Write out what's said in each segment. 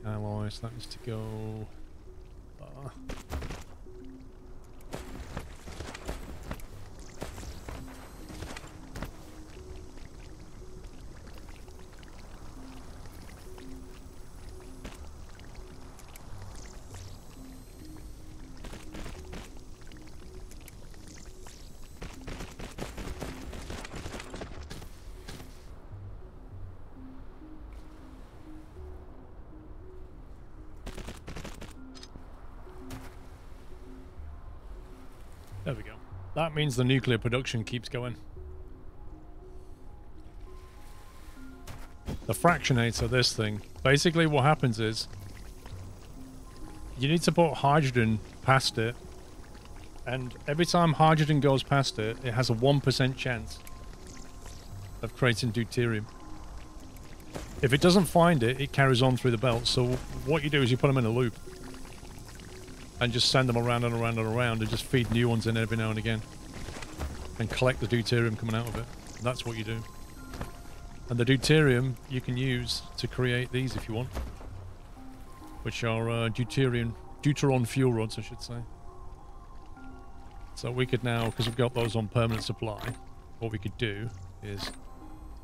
alloys. That needs to go. There we go. That means the nuclear production keeps going. The fractionator, this thing. Basically what happens is you need to put hydrogen past it, and every time hydrogen goes past it, it has a 1% chance of creating deuterium. If it doesn't find it, it carries on through the belt. So what you do is you put them in a loop and just send them around and around and around and just feed new ones in every now and again and collect the deuterium coming out of it. That's what you do. And the deuterium you can use to create these if you want, which are deuteron fuel rods, I should say. So we could now, because we've got those on permanent supply, what we could do is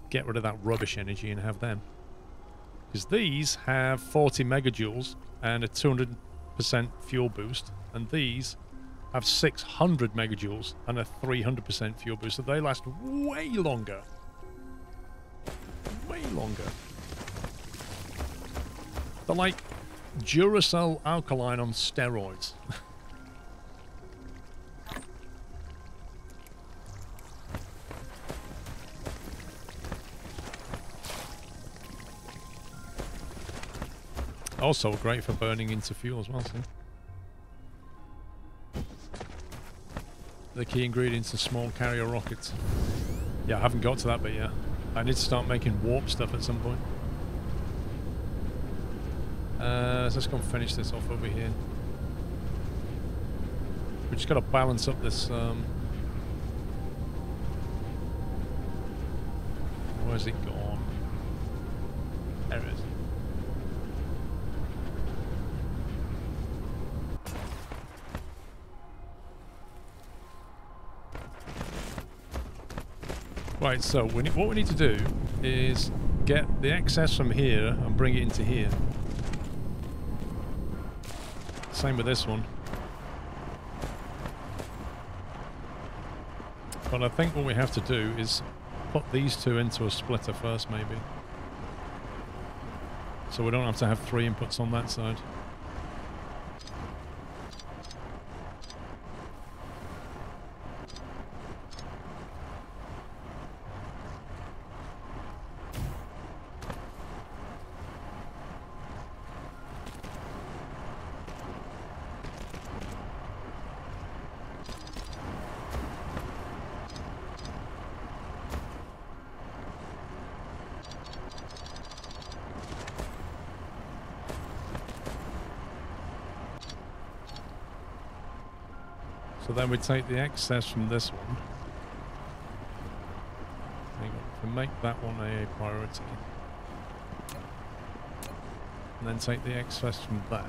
get rid of that rubbish energy and have them. Because these have 40 megajoules and a 200% fuel boost, and these have 600 megajoules and a 300% fuel boost, so they last way longer. Way longer. They're like Duracell alkaline on steroids. Also great for burning into fuel as well, see? The key ingredients are small carrier rockets. Yeah, I haven't got to that bit yet. I need to start making warp stuff at some point. Let's just go and finish this off over here. We just got to balance up this. Where's it gone? There it is. Right, so what we need to do is get the excess from here and bring it into here. Same with this one. But I think what we have to do is put these two into a splitter first, maybe. So we don't have to have 3 inputs on that side. So then we take the excess from this one. Hang on, we make that one a priority. And then take the excess from that.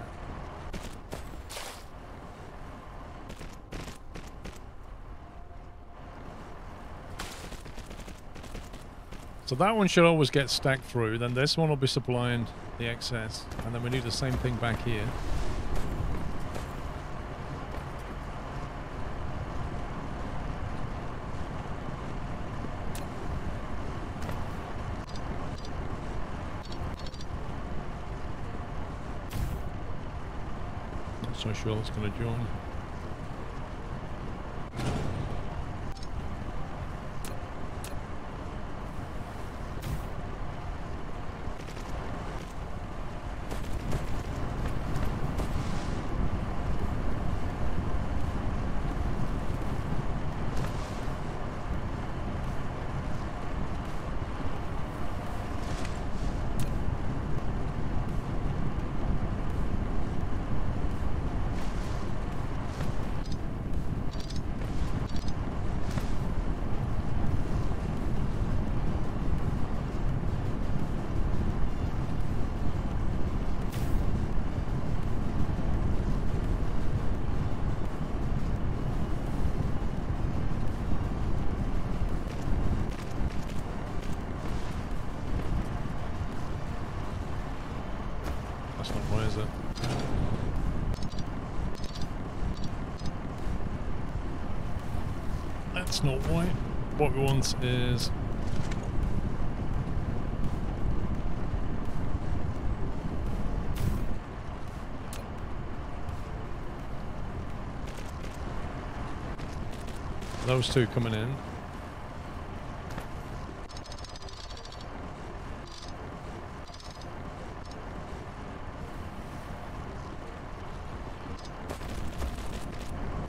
So that one should always get stacked through, then this one will be supplying the excess, and then we do the same thing back here. Not so sure it's going to join. it? That's not white. What we want is... those two coming in.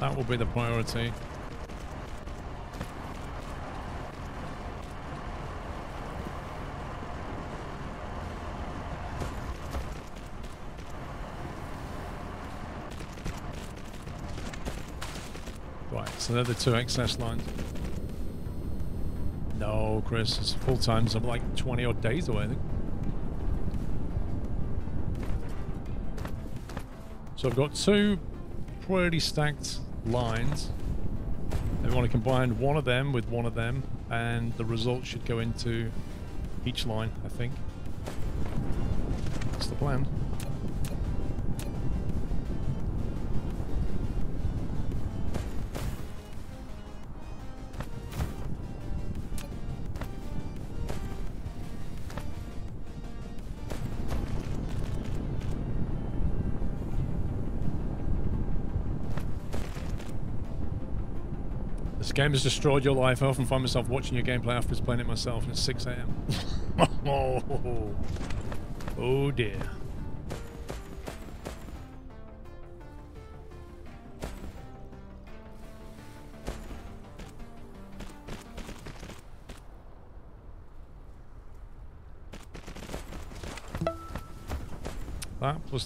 That will be the priority. Right, so they're the two excess lines. No, Chris, it's full times. I'm like 20 odd days away, I think. So I've got two pretty stacked lines. And we want to combine one of them with one of them, and the result should go into each line, I think. That's the plan. This game has destroyed your life. I often find myself watching your gameplay after playing it myself, and it's 6 AM. Oh dear.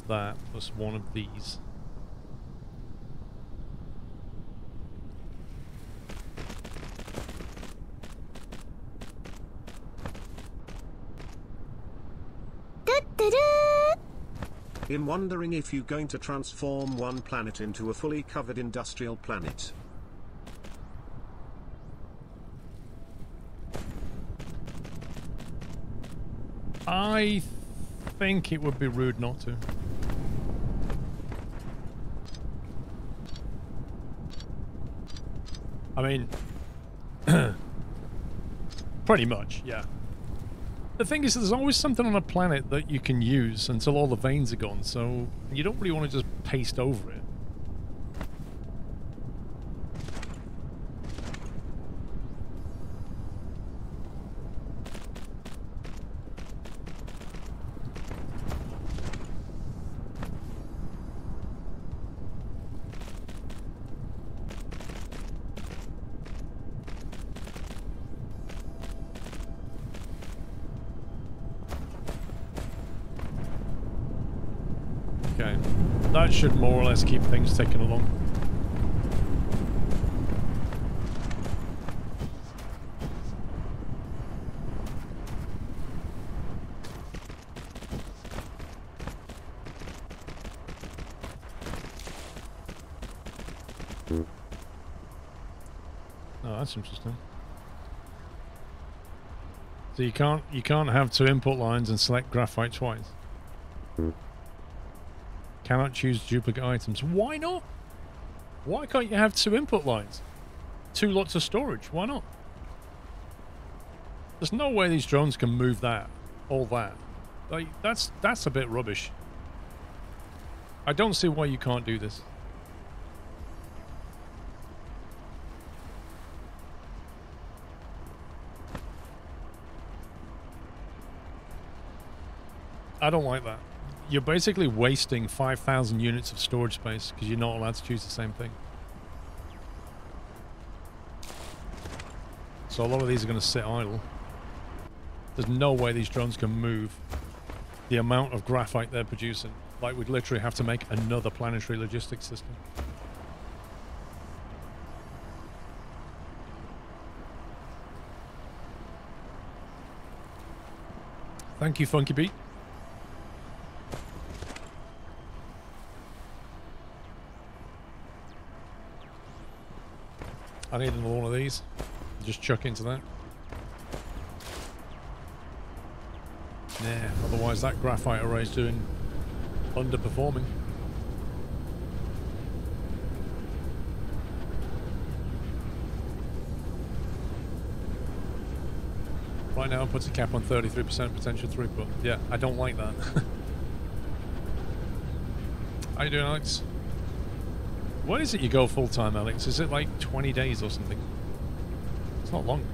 That plus one of these. I'm wondering if you're going to transform one planet into a fully covered industrial planet. I think it would be rude not to. I mean, pretty much, yeah. The thing is, there's always something on a planet that you can use until all the veins are gone, so you don't really want to just paste over it. Okay, that should more or less keep things ticking along. Oh, that's interesting. So you can't have two input lines and select graphite twice. Cannot choose duplicate items. Why not? Why can't you have two input lines? Two lots of storage. Why not? There's no way these drones can move that. All that. Like, that's a bit rubbish. I don't see why you can't do this. I don't like that. You're basically wasting 5,000 units of storage space because you're not allowed to choose the same thing. So a lot of these are going to sit idle. There's no way these drones can move the amount of graphite they're producing. Like, we'd literally have to make another planetary logistics system. Thank you, Funky Beat. I need another one of these. Just chuck into that. Nah, otherwise that graphite array is doing Underperforming. Right now it puts a cap on 33% potential throughput. Yeah, I don't like that. How you doing, Alex? What is it you go full-time, Alex? Is it like 20 days or something? It's not long.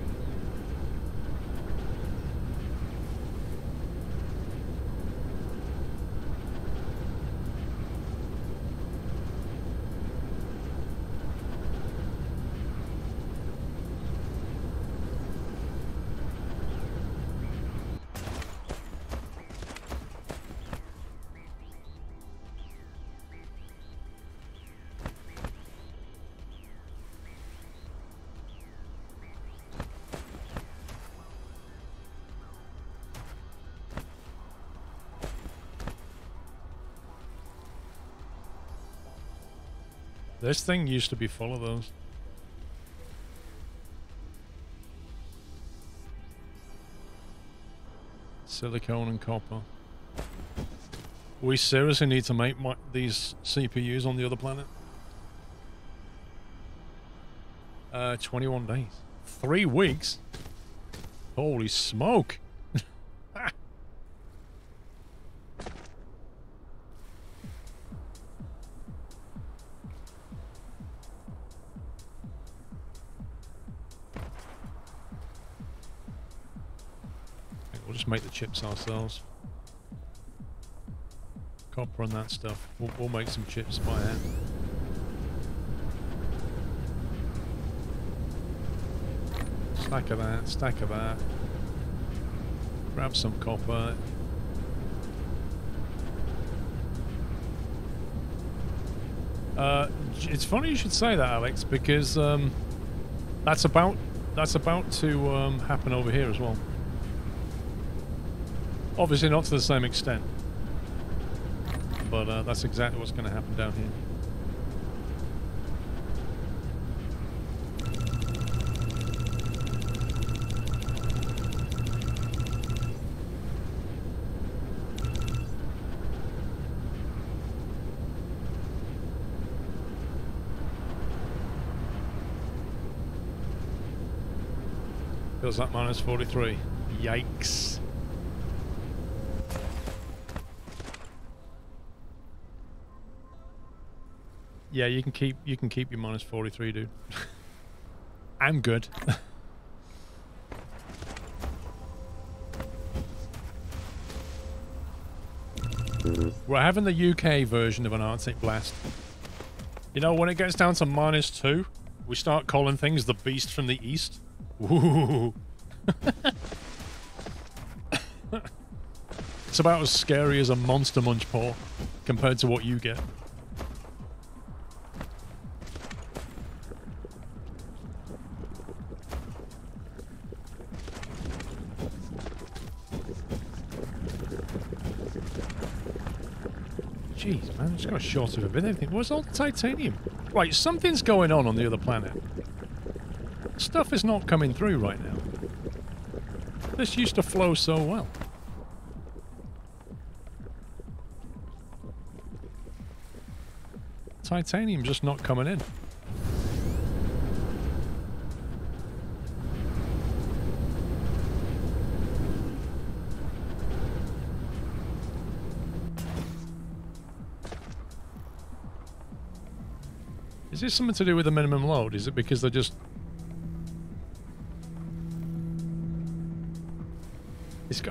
This thing used to be full of those. Silicone and copper. We seriously need to make these CPUs on the other planet. 21 days. 3 weeks? Holy smoke! We'll just make the chips ourselves. Copper and that stuff. We'll make some chips by hand. Stack of that, stack of that. Grab some copper. It's funny you should say that, Alex, because that's about to happen over here as well. Obviously not to the same extent, but that's exactly what's going to happen down here. Feels like minus 43. Yikes. Yeah, you can keep your minus 43, dude. I'm good. We're having the UK version of an Arctic blast. You know, when it gets down to minus 2, we start calling things the beast from the east. Ooh. It's about as scary as a monster munch paw compared to what you get. Jeez, man, it's got a short of everything. Where's all the titanium? Right, something's going on the other planet. Stuff is not coming through right now. This used to flow so well. Titanium just not coming in. Is this something to do with the minimum load? Is it because they're just...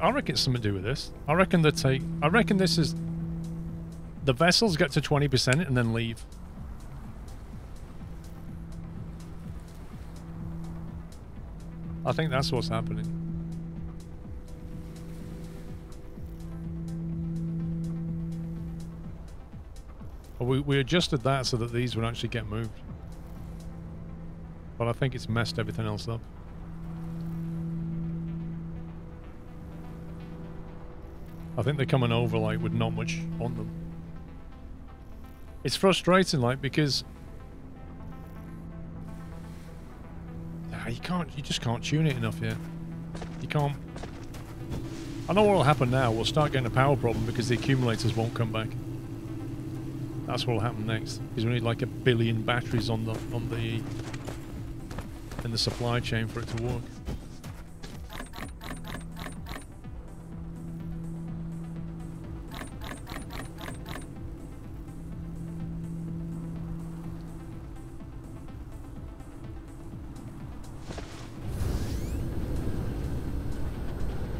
I reckon it's something to do with this. I reckon this is... The vessels get to 20% and then leave. I think that's what's happening. We adjusted that so that these would actually get moved. But I think it's messed everything else up. I think they're coming over like with not much on them. It's frustrating, like, because you just can't tune it enough yet. You can't. I know what will happen now. We'll start getting a power problem because the accumulators won't come back. That's what will happen next. Because we need like 1 billion batteries in the supply chain for it to work.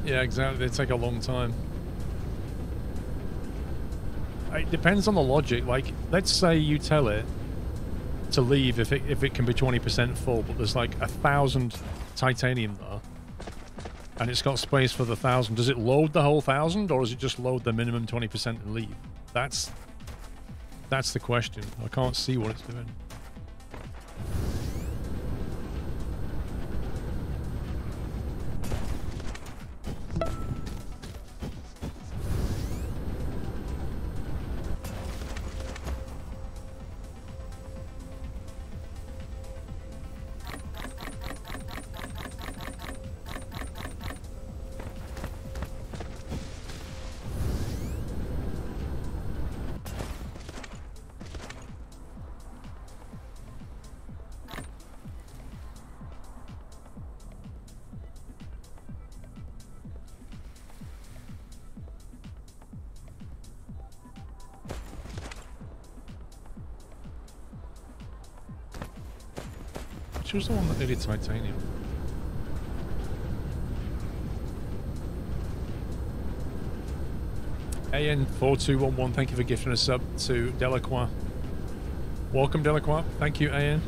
Yeah, exactly. They take a long time. It depends on the logic. Like, let's say you tell it to leave if it can be 20% full, but there's like 1,000 titanium there, and it's got space for the 1,000. Does it load the whole 1,000, or does it just load the minimum 20% and leave? That's the question. I can't see what it's doing. Which was the one that needed titanium? AN4211, thank you for gifting a sub to Delacroix. Welcome, Delacroix. Thank you, AN.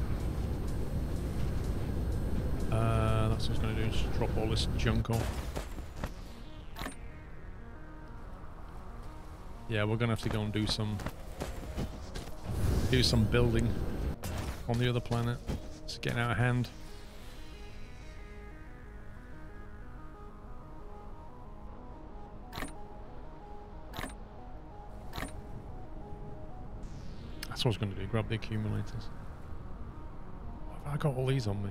That's what I was going to do, just drop all this junk off. Yeah, we're going to have to go and do some building on the other planet. It's getting out of hand. That's what I was going to do, grab the accumulators. Why have I got all these on me?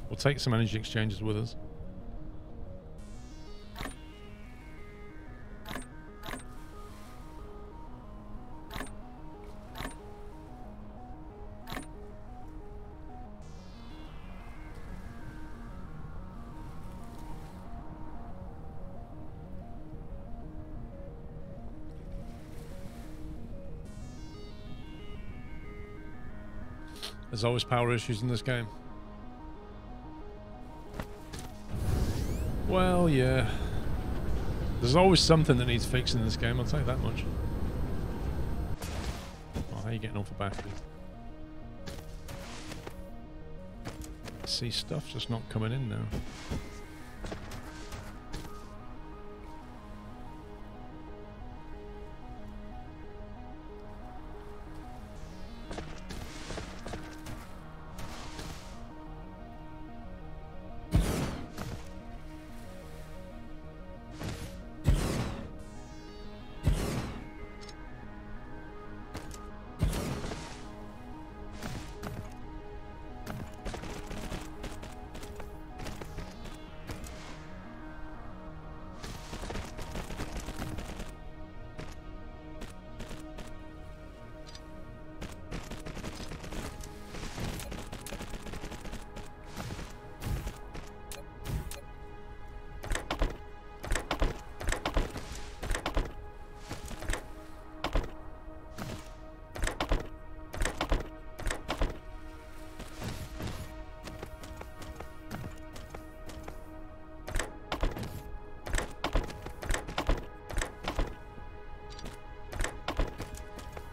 We'll take some energy exchanges with us. There's always power issues in this game. Well, yeah. There's always something that needs fixing in this game, I'll tell you that much. Oh, how are you getting on for battery? See, stuff's just not coming in now.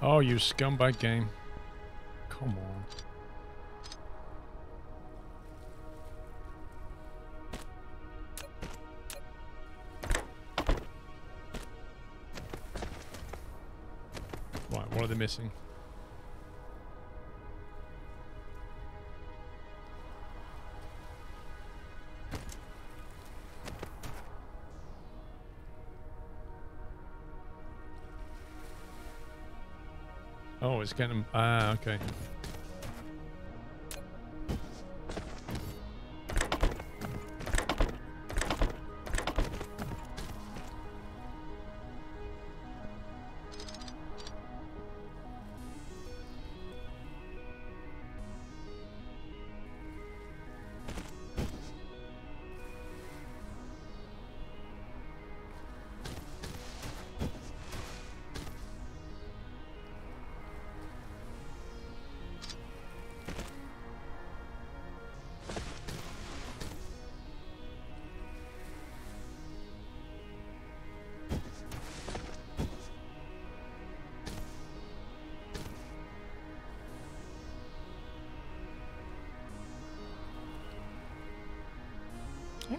Oh, you scumbag game. Come on. Right, what are they missing? Oh, it's getting them. Ah, okay.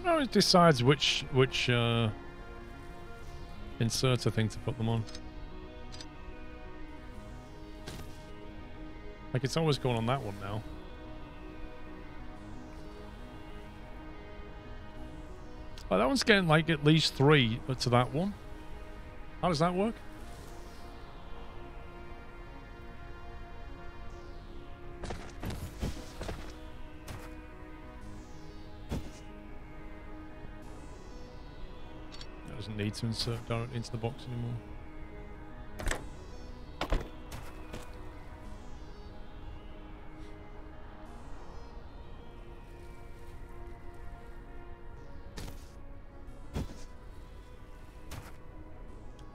don't know. It decides which inserter thing to put them on. Like, it's always going on that one now. Oh, that one's getting like at least 3 to that one. How does that work? That doesn't need to insert directly into the box anymore.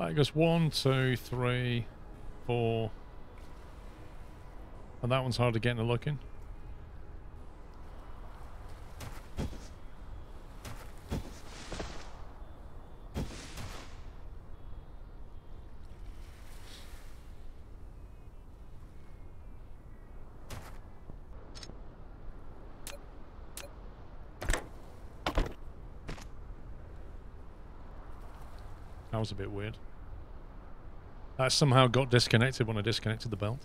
It goes 1, 2, 3, 4. And that one's hard to get a look in. That was a bit weird. That somehow got disconnected when I disconnected the belt.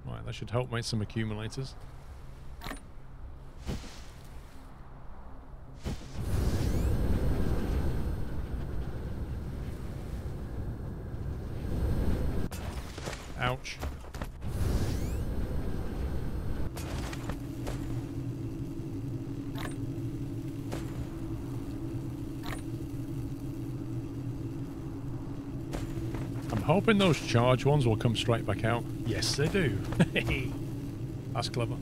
Right, that should help make some accumulators. Ouch. I'm hoping those charge ones will come straight back out. Yes, they do. That's clever.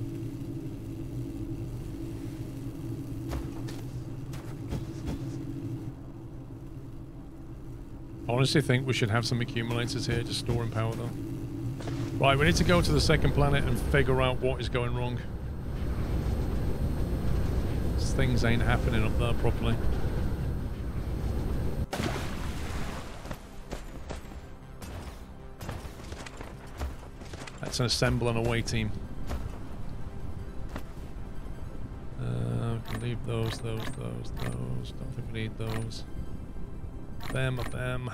I honestly think we should have some accumulators here just storing power though. Right, we need to go to the second planet and figure out what is going wrong. These things ain't happening up there properly. That's an assemble and away team. We can leave those. Don't think we need those. Them.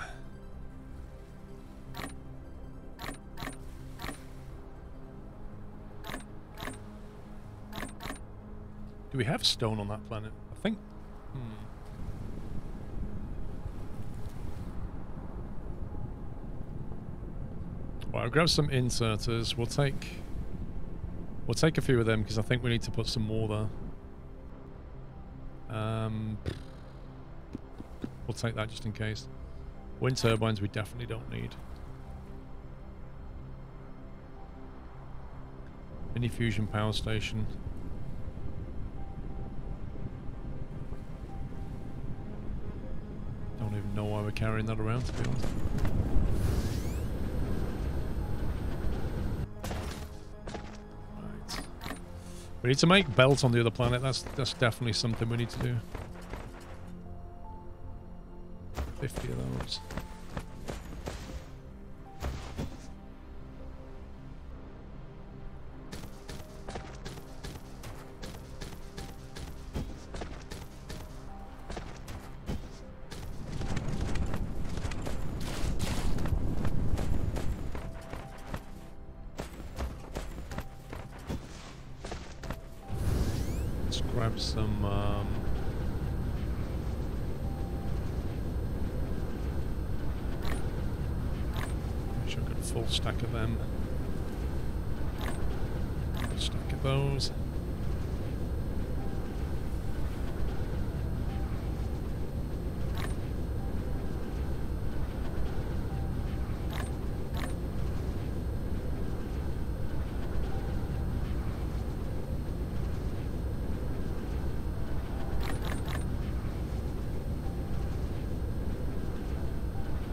Do we have stone on that planet? I think. Well, I'll grab some inserters. We'll take a few of them because I think we need to put some more there. We'll take that just in case. Wind turbines we definitely don't need. Mini fusion power station. Don't even know why we're carrying that around, to be honest. Right. We need to make belts on the other planet. That's definitely something we need to do. 50 of those. Let's grab some full stack of them. Full stack of those.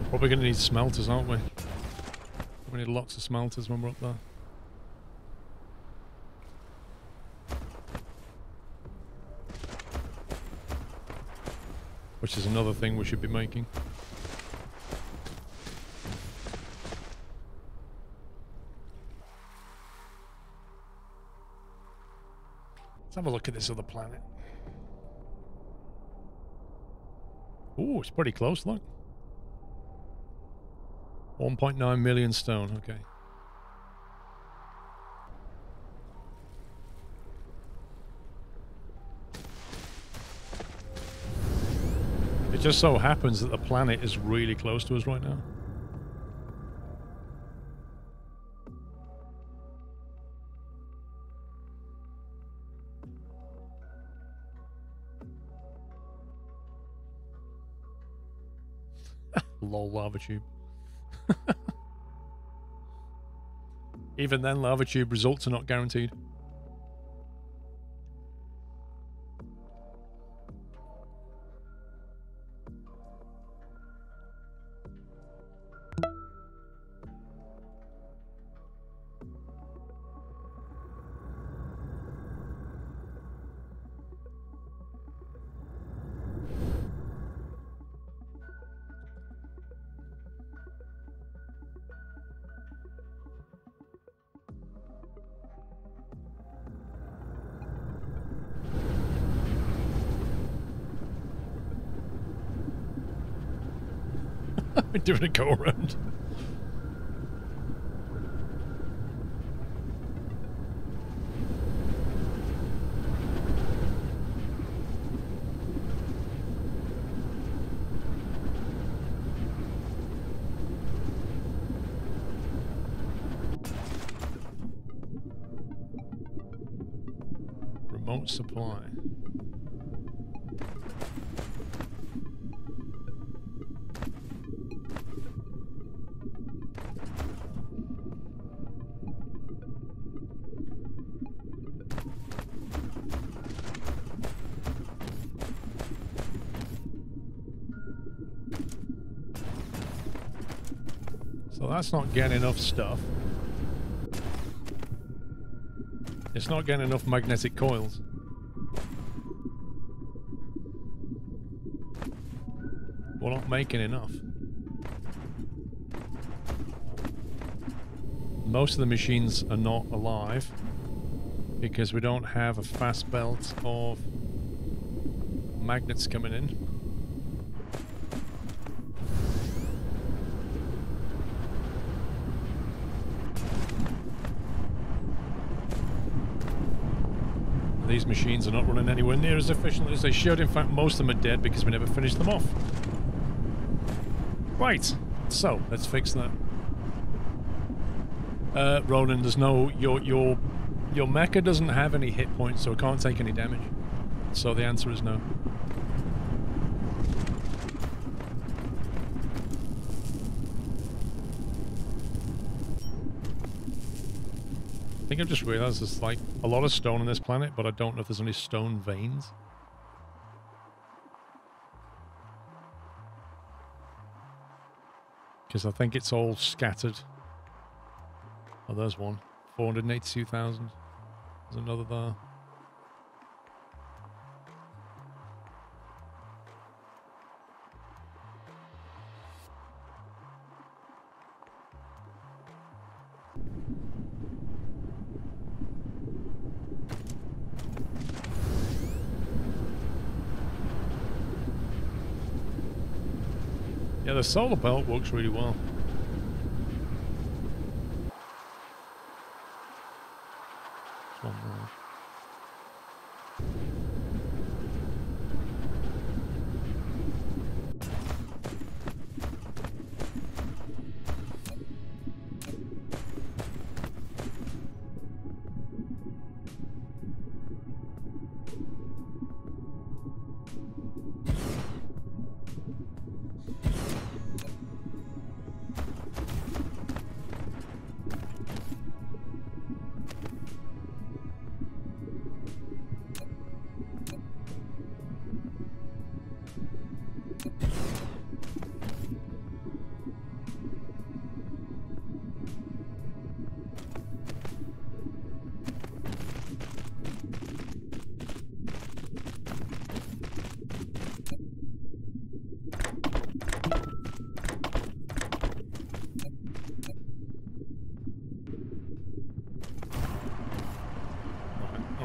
We're probably going to need smelters, aren't we? We need lots of smelters when we're up there. which is another thing we should be making. Let's have a look at this other planet. Ooh, it's pretty close, look. 1.9 million stone, okay. It just so happens that the planet is really close to us right now. Lol, lava tube. Even then, lava tube results are not guaranteed. We're doing a go around. Remote supply. So that's not getting enough stuff. It's not getting enough magnetic coils. We're not making enough. Most of the machines are not alive because we don't have a fast belt of magnets coming in. These machines are not running anywhere near as efficiently as they should. In fact, most of them are dead because we never finished them off. Right, so let's fix that. Ronan, there's no your mecha doesn't have any hit points, so it can't take any damage. So the answer is no. I think I've just realized there's like a lot of stone on this planet, but I don't know if there's any stone veins. Because I think it's all scattered. Oh, there's one. 482,000. There's another there. Yeah, the solar belt works really well. There's one more.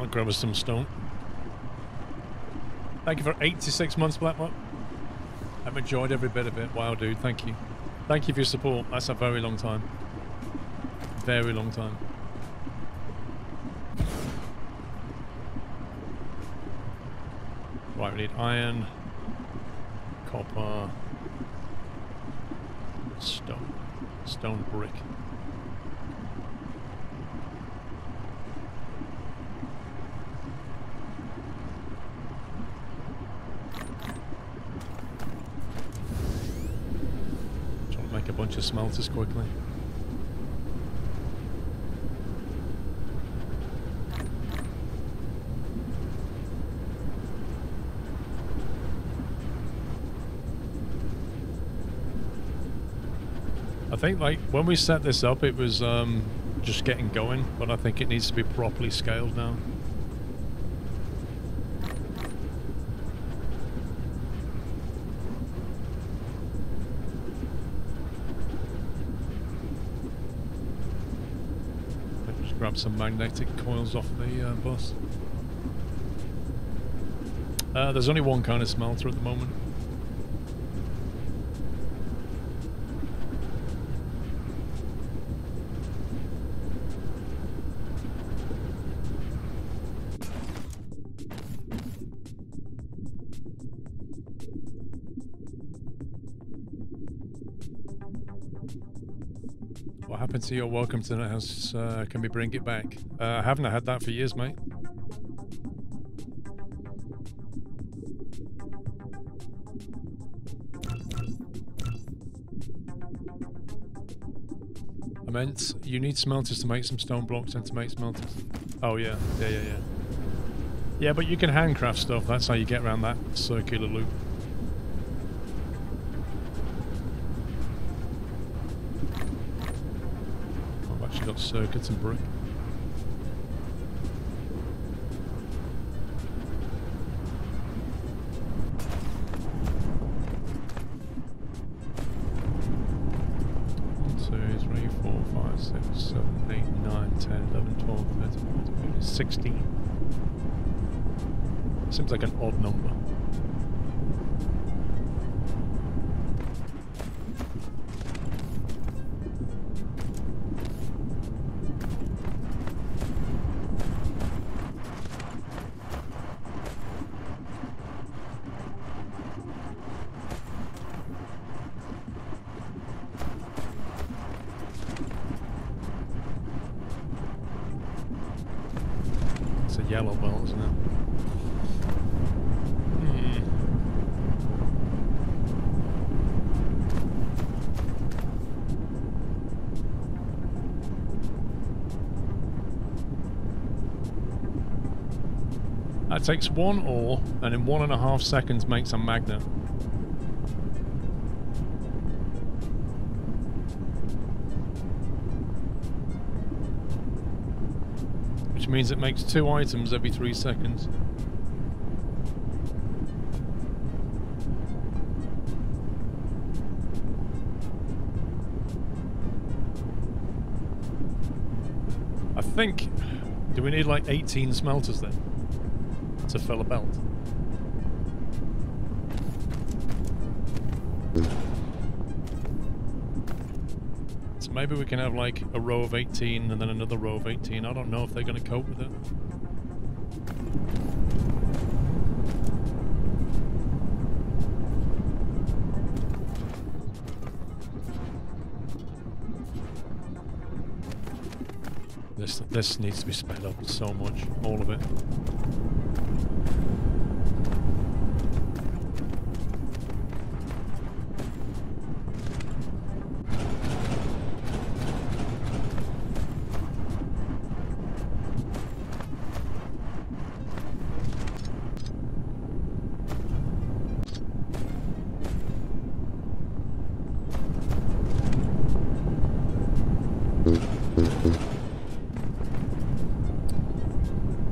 I'll grab us some stone. Thank you for 86 months, Blackmot. I've enjoyed every bit of it. Wow, dude, thank you. Thank you for your support. That's a very long time. Very long time. Right, we need iron, copper, stone, stone brick. Trying to make a bunch of smelters quickly. I think, like, when we set this up, it was just getting going, but I think it needs to be properly scaled now. Let's just grab some magnetic coils off the bus. There's only one kind of smelter at the moment. What happened to your welcome to the house? Can we bring it back? I haven't had that for years, mate. I meant you need smelters to make some stone blocks and to make smelters. Oh yeah, yeah. Yeah, but you can handcraft stuff. That's how you get around that circular loop. Got circuits and brick. One, 2, 3, 4, 5, 6, 7, 8, 9, 10, 11, 12, 13, 14, 15, 16. Seems like an odd number. Yellow belt, isn't it? That takes one ore and in 1.5 seconds makes a magnet. Which means it makes 2 items every 3 seconds. I think... do we need like 18 smelters then? To fill a belt? So maybe we can have like a row of 18 and then another row of 18. I don't know if they're going to cope with it. This needs to be sped up so much, all of it.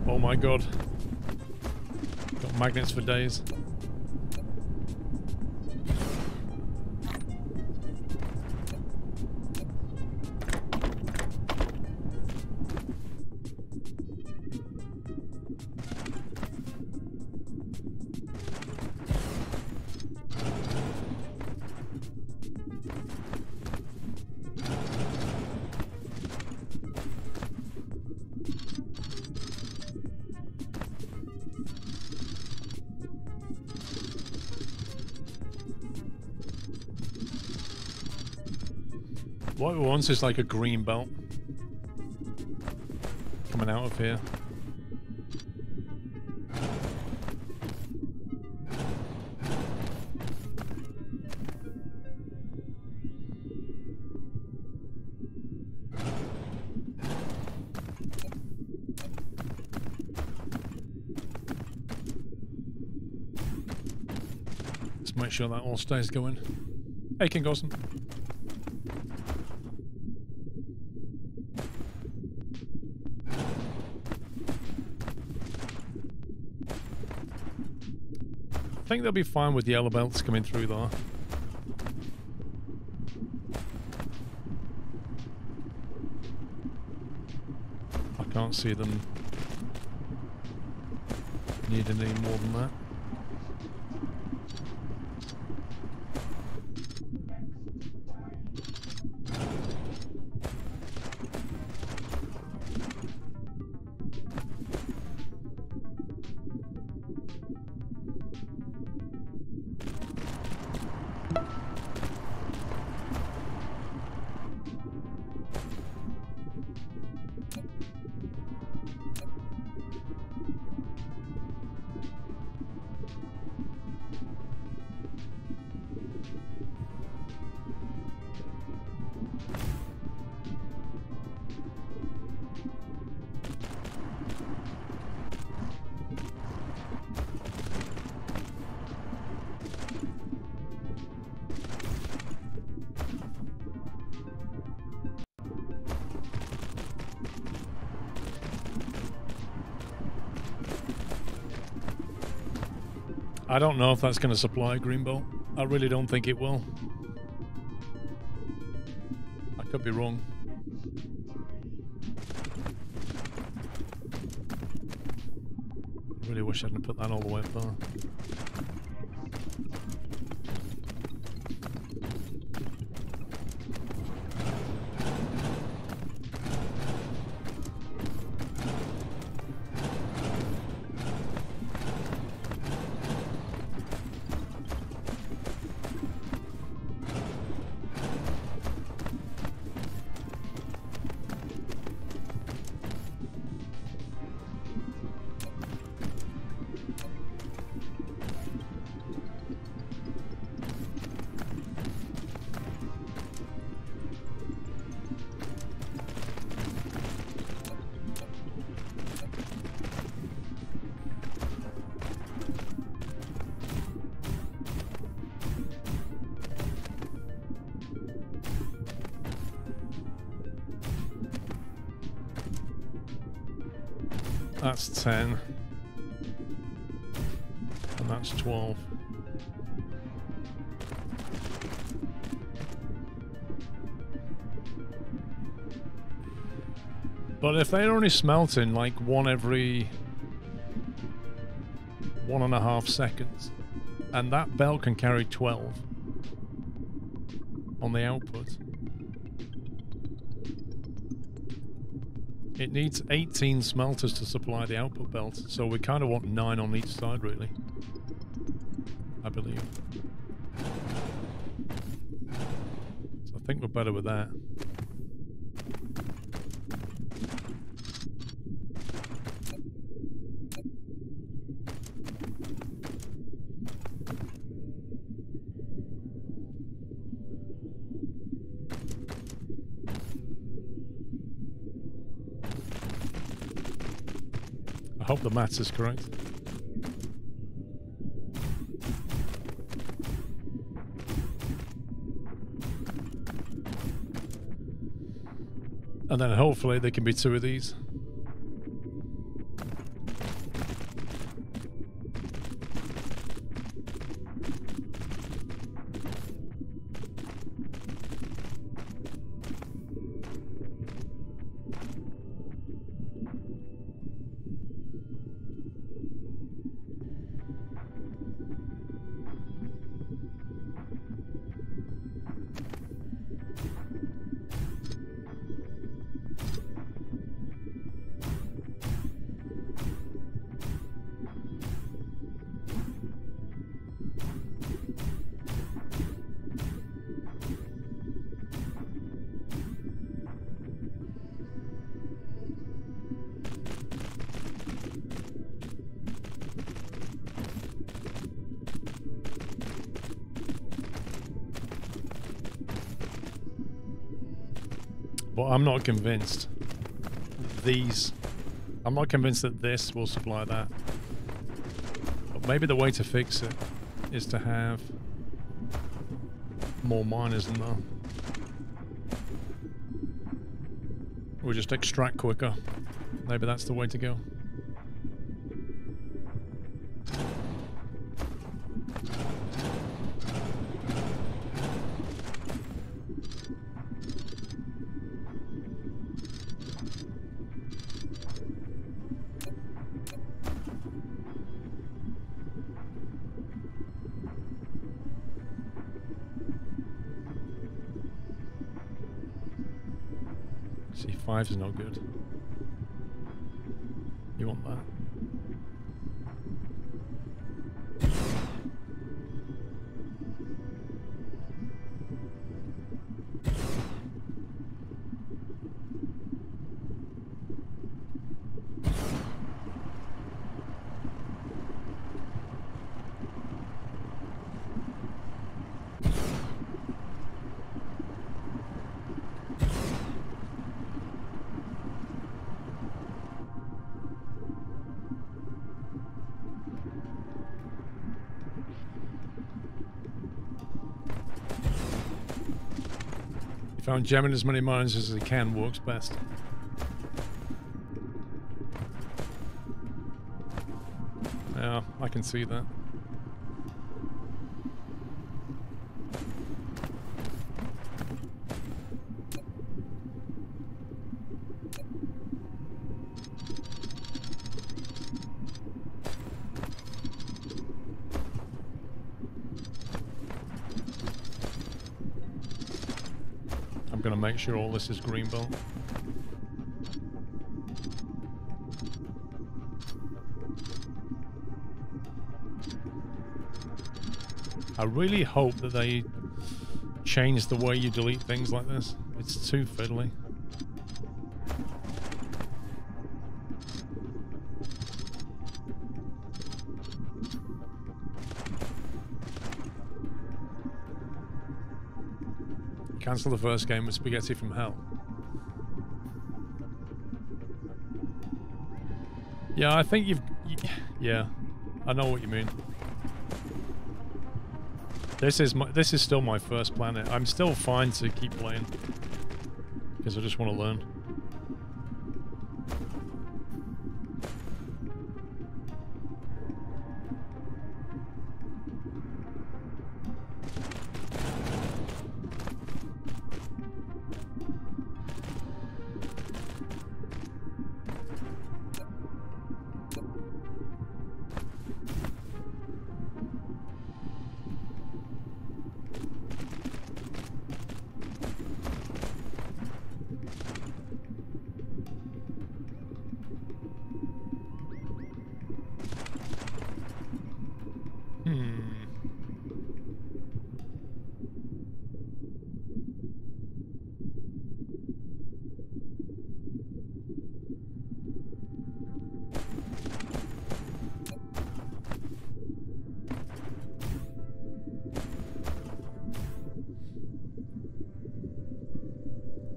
Oh my god. Got magnets for days. What it wants is like a green belt coming out of here. Let's make sure that all stays going. Hey, King Gosden. I think they'll be fine with yellow belts coming through there. I can't see them needing any more than that. I don't know if that's going to supply a green belt. I really don't think it will. I could be wrong. I really wish I hadn't put that all the way up there. That's 10. And that's 12. But if they're only smelting like one every 1.5 seconds, and that belt can carry 12 on the output, it needs 18 smelters to supply the output belt, so we kind of want 9 on each side, really. I believe. So I think we're better with that. I hope the maths is correct. And then hopefully there can be 2 of these. But I'm not convinced I'm not convinced that this will supply that. But maybe the way to fix it is to have more miners in there. Or just extract quicker. Maybe that's the way to go. C5 is not good. You want that? Found jamming as many mines as they can works best. Yeah, I can see that. Gonna make sure all this is green belt. I really hope that they change the way you delete things like this. It's too fiddly. Cancel the first game with Spaghetti from Hell. Yeah, I think yeah, I know what you mean. This is still my first planet. I'm still fine to keep playing because I just want to learn.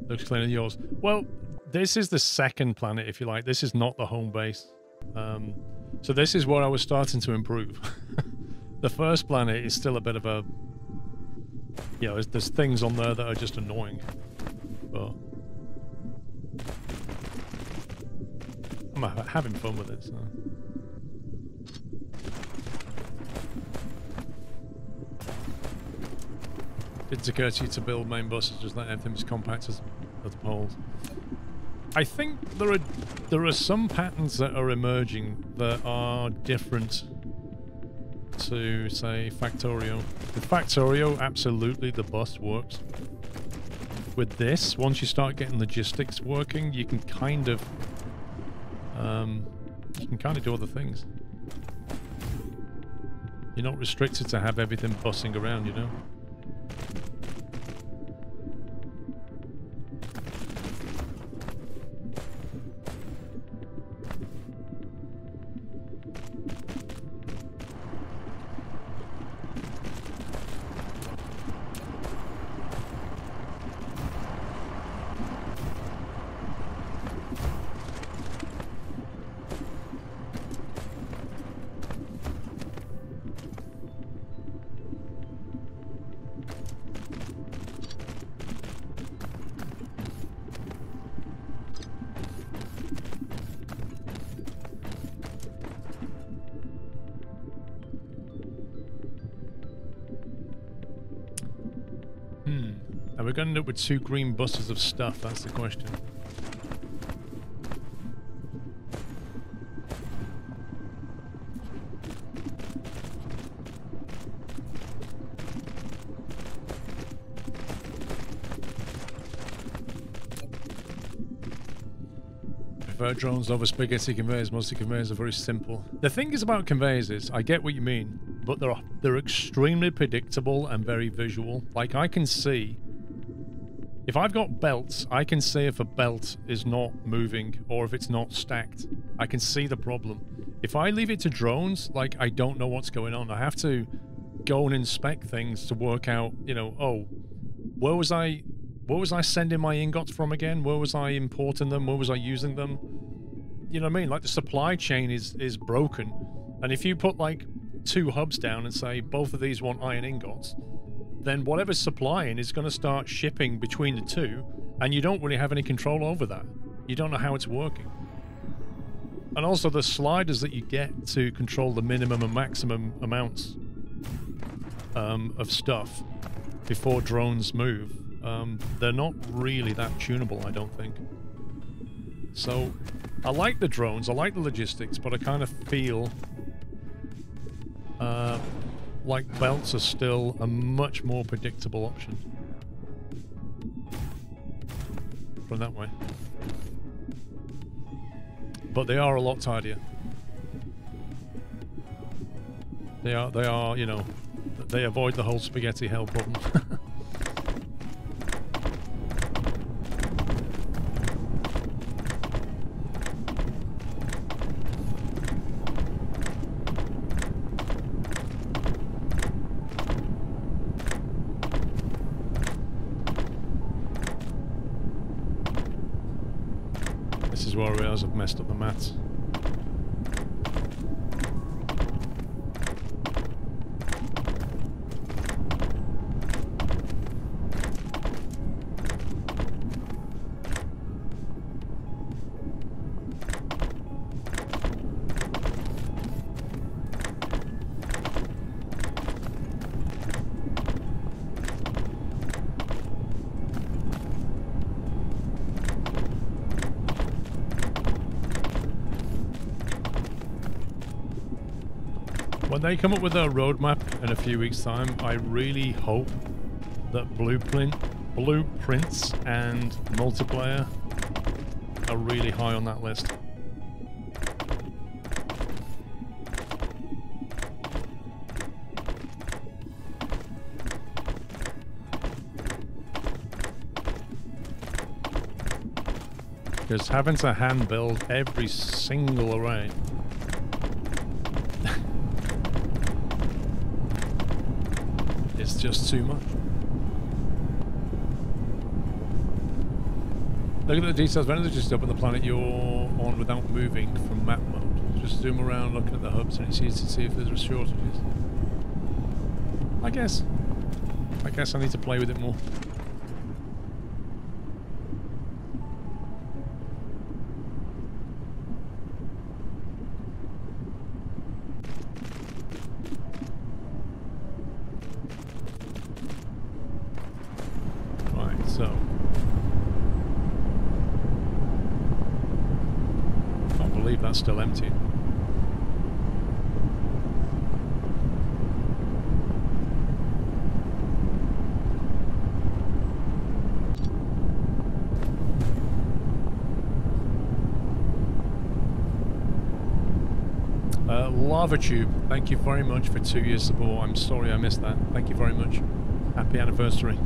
Looks cleaner than yours. Well, this is the second planet, if you like. This is not the home base. So this is where I was starting to improve. The first planet is still a bit of a... You know, there's things on there that are just annoying. But... I'm having fun with it, so... Didn't occur to you to build main buses, just let everything as compact as the poles. I think there are some patterns that are emerging that are different to, say, Factorio. With Factorio, absolutely the bus works. With this, once you start getting logistics working, you can kind of do other things. You're not restricted to have everything bussing around, you know? And we're going to end up with 2 green buses of stuff, that's the question. Prefer drones over spaghetti conveyors. Most of the conveyors are very simple. The thing is about conveyors is, I get what you mean, but they're extremely predictable and very visual. Like, I can see, if I've got belts, I can see if a belt is not moving or if it's not stacked. I can see the problem. If I leave it to drones, like, I don't know what's going on. I have to go and inspect things to work out, you know, oh, where was I sending my ingots from again? Where was I importing them? Where was I using them? You know what I mean? Like, the supply chain is broken. And if you put, like, 2 hubs down and say, both of these want iron ingots, then whatever's supplying is going to start shipping between the 2, and you don't really have any control over that. You don't know how it's working. And also, the sliders that you get to control the minimum and maximum amounts of stuff before drones move, they're not really that tunable, I don't think. So, I like the drones, I like the logistics, but I kind of feel like belts are still a much more predictable option. From that way. But they are a lot tidier. They are, you know, they avoid the whole spaghetti hell problem. This is where I realise I've messed up the maths. When they come up with a roadmap in a few weeks' time, I really hope that blueprints and multiplayer are really high on that list. Because having to hand build every single array is just too much. Look at the details of energy stuff on the planet you're on without moving from map mode. Just zoom around looking at the hubs and it's easy to see if there's shortages. I guess I need to play with it more. So, can't believe that's still empty. Lava Tube, thank you very much for 2 years support. I'm sorry I missed that. Thank you very much. Happy anniversary.